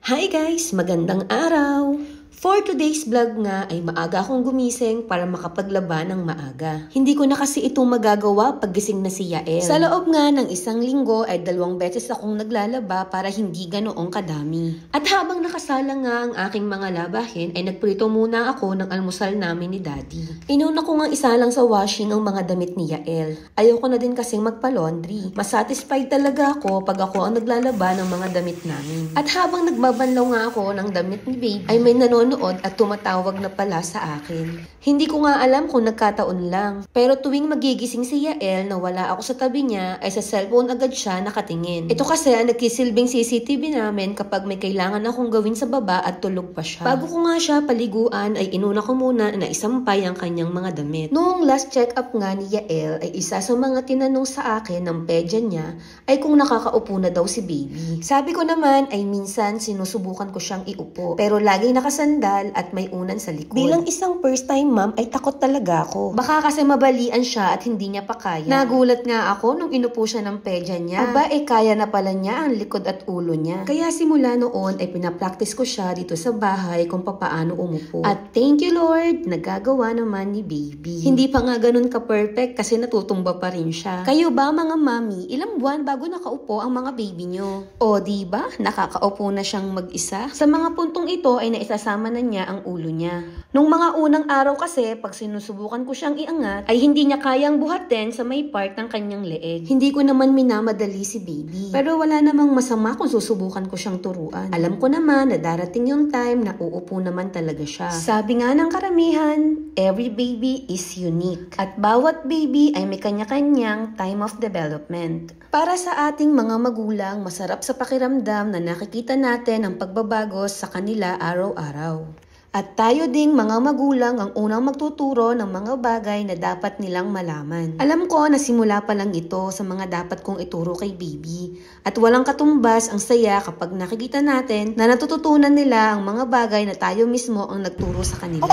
Hi guys! Magandang araw! For today's vlog nga ay maaga akong gumising para makapaglaba ng maaga. Hindi ko na kasi ito magagawa pag gising na si Yael. Sa loob nga ng isang linggo ay 2 beses akong naglalaba para hindi ganoong kadami. At habang nakasala nga ang aking mga labahin ay nagprito muna ako ng almusal namin ni Daddy. Inuna ko nga isa lang sa washing ang mga damit ni Yael. Ayoko na din kasing magpa-laundry. Masatisfied talaga ako pag ako ang naglalaba ng mga damit namin. At habang nagbabanlaw nga ako ng damit ni Baby ay may nanonood at tumatawag na pala sa akin. Hindi ko nga alam kung nagkataon lang. Pero tuwing magigising si Yael na wala ako sa tabi niya ay sa cellphone agad siya nakatingin. Ito kasi ang nagsisilbing CCTV namin kapag may kailangan akong gawin sa baba at tulog pa siya. Bago ko nga siya paliguan ay inuna ko muna na isampay ang kanyang mga damit. Noong last check-up nga ni Yael ay isa sa mga tinanong sa akin ng pedya niya ay kung nakakaupo na daw si Baby. Sabi ko naman ay minsan sinusubukan ko siyang iupo pero laging nakasandal at may unan sa likod. Bilang isang first time mom ay takot talaga ako. Baka kasi mabalian siya at hindi niya pa kaya. Nagulat nga ako nung inupo siya ng pedya niya. Aba kaya na pala niya ang likod at ulo niya. Kaya simula noon ay pinapractice ko siya dito sa bahay kung papaano umupo. At thank you Lord, nagagawa naman ni Baby. Hindi pa nga ganun ka-perfect kasi natutumba pa rin siya. Kayo ba mga mami, ilang buwan bago nakaupo ang mga baby nyo? O diba, nakakaupo na siyang mag-isa? Sa mga puntong ito ay naisasama na niya ang ulo niya. Nung mga unang araw kasi, pag sinusubukan ko siyang iangat, ay hindi niya kayang buhatin sa may part ng kanyang leeg. Hindi ko naman minamadali si Baby. Pero wala namang masama kung susubukan ko siyang turuan. Alam ko naman na darating yung time na uupo naman talaga siya. Sabi nga ng karamihan, every baby is unique. At bawat baby ay may kanya-kanyang time of development. Para sa ating mga magulang, masarap sa pakiramdam na nakikita natin ang pagbabago sa kanila araw-araw. At tayo ding mga magulang ang unang magtuturo ng mga bagay na dapat nilang malaman. Alam ko na simula pa lang ito sa mga dapat kong ituro kay Baby. At walang katumbas ang saya kapag nakikita natin na natututunan nila ang mga bagay na tayo mismo ang nagturo sa kanila.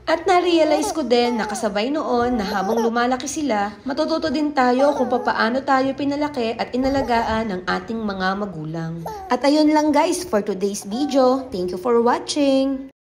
At na-realize ko din na kasabay noon na habang lumalaki sila, matututo din tayo kung paano tayo pinalaki at inalagaan ng ating mga magulang. At ayun lang guys for today's video. Thank you for watching!